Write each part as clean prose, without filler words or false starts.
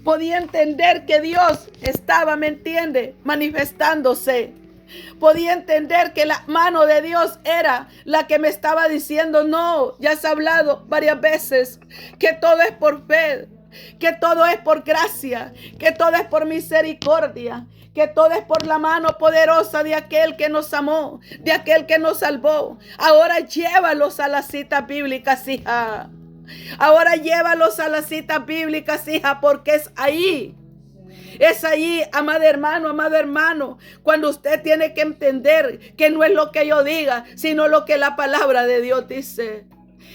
Podía entender que Dios estaba, ¿me entiende?, manifestándose. Podía entender que la mano de Dios era la que me estaba diciendo: no, ya has hablado varias veces que todo es por fe, que todo es por gracia, que todo es por misericordia, que todo es por la mano poderosa de aquel que nos amó, de aquel que nos salvó. Ahora llévalos a las citas bíblicas, hija. Ahora llévalos a las citas bíblicas, hija, porque es ahí. Es allí, amado hermano, cuando usted tiene que entender que no es lo que yo diga, sino lo que la palabra de Dios dice.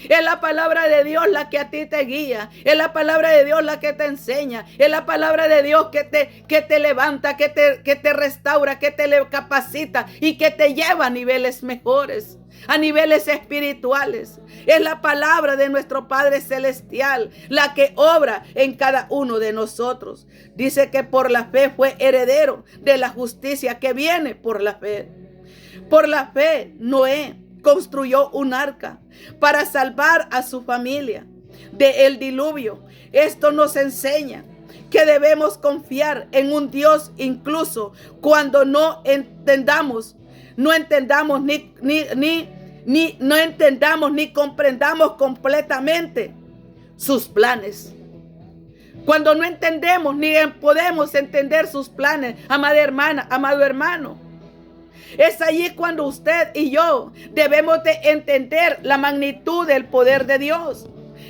Es la palabra de Dios la que a ti te guía. Es la palabra de Dios la que te enseña. Es la palabra de Dios que te levanta, que te restaura, que te capacita y que te lleva a niveles mejores, a niveles espirituales. Es la palabra de nuestro Padre Celestial la que obra en cada uno de nosotros. Dice que por la fe fue heredero de la justicia que viene por la fe. Por la fe, Noé construyó un arca para salvar a su familia del diluvio. Esto nos enseña que debemos confiar en un Dios incluso cuando no entendamos ni comprendamos completamente sus planes. Cuando no entendemos ni podemos entender sus planes, amada hermana, amado hermano, es allí cuando usted y yo debemos de entender la magnitud del poder de Dios.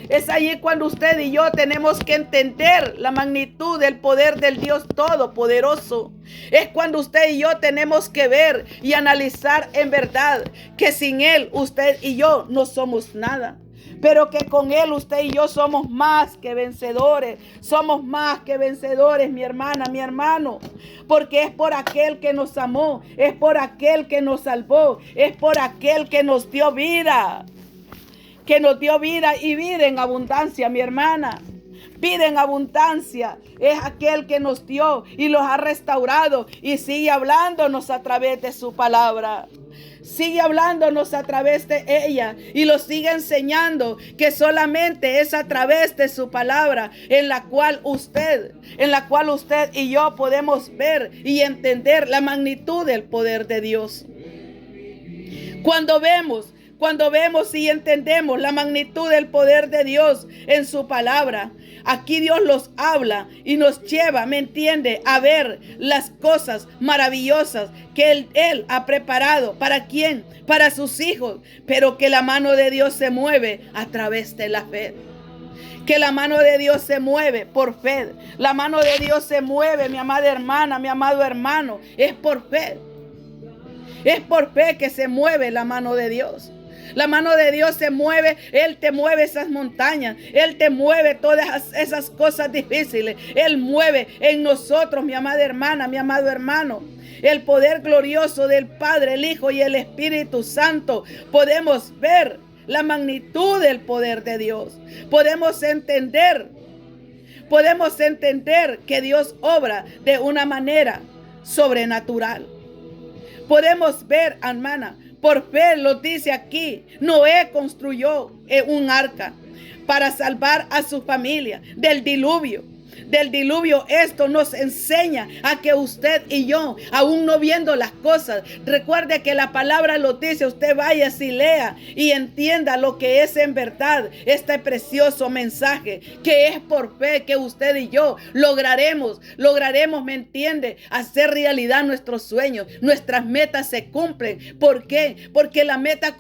Es allí cuando usted y yo tenemos que entender la magnitud del poder del Dios Todopoderoso. Es cuando usted y yo tenemos que ver y analizar en verdad que sin Él usted y yo no somos nada. Pero que con Él usted y yo somos más que vencedores. Somos más que vencedores, mi hermana, mi hermano. Porque es por aquel que nos amó. Es por aquel que nos salvó. Es por aquel que nos dio vida. Que nos dio vida y vida en abundancia, mi hermana. Vida en abundancia. Es aquel que nos dio y los ha restaurado. Y sigue hablándonos a través de su palabra. Sigue hablándonos a través de ella y lo sigue enseñando que solamente es a través de su palabra en la cual usted y yo podemos ver y entender la magnitud del poder de Dios. Cuando vemos y entendemos la magnitud del poder de Dios en su palabra, aquí Dios los habla y nos lleva, ¿me entiende?, a ver las cosas maravillosas que Él ha preparado. ¿Para quién? Para sus hijos. Pero que la mano de Dios se mueve a través de la fe. Que la mano de Dios se mueve por fe. La mano de Dios se mueve, mi amada hermana, mi amado hermano. Es por fe. Es por fe que se mueve la mano de Dios. La mano de Dios se mueve, Él te mueve esas montañas, Él te mueve todas esas cosas difíciles, Él mueve en nosotros, mi amada hermana, mi amado hermano, el poder glorioso del Padre, el Hijo y el Espíritu Santo. Podemos ver la magnitud del poder de Dios, podemos entender que Dios obra de una manera sobrenatural. Podemos ver, hermana, por fe lo dice aquí, Noé construyó un arca para salvar a su familia del diluvio. Esto nos enseña a que usted y yo, aún no viendo las cosas, recuerde que la palabra lo dice. Usted vaya y lea y entienda lo que es en verdad este precioso mensaje, que es por fe que usted y yo lograremos, ¿me entiende?, hacer realidad nuestros sueños. Nuestras metas se cumplen. ¿Por qué? Porque la meta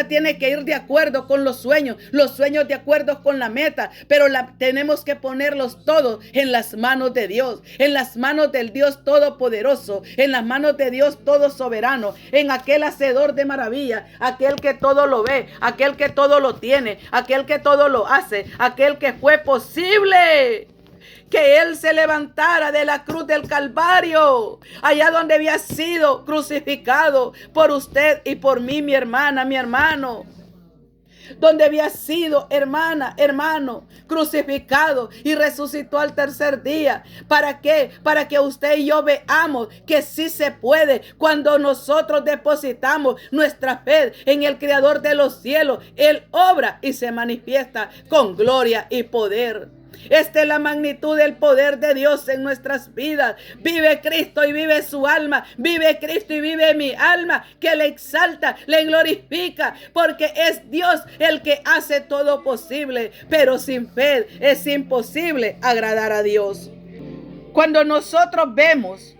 tiene que ir de acuerdo con los sueños de acuerdo con la meta, pero tenemos que ponerlos todos en las manos de Dios, en las manos del Dios Todopoderoso, en las manos de Dios Todo Soberano, en aquel hacedor de maravilla, aquel que todo lo ve, aquel que todo lo tiene, aquel que todo lo hace, aquel que fue posible que Él se levantara de la cruz del Calvario, allá donde había sido crucificado por usted y por mí, mi hermana, mi hermano. Donde había sido, hermano, crucificado y resucitó al tercer día. ¿Para qué? Para que usted y yo veamos que sí se puede. Cuando nosotros depositamos nuestra fe en el Creador de los cielos, Él obra y se manifiesta con gloria y poder. Esta es la magnitud del poder de Dios en nuestras vidas. Vive Cristo y vive su alma. Vive Cristo y vive mi alma, que le exalta, le glorifica, porque es Dios el que hace todo posible. Pero sin fe es imposible agradar a Dios. Cuando nosotros vemos,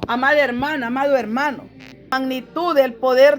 amada hermana, amado hermano, magnitud del poder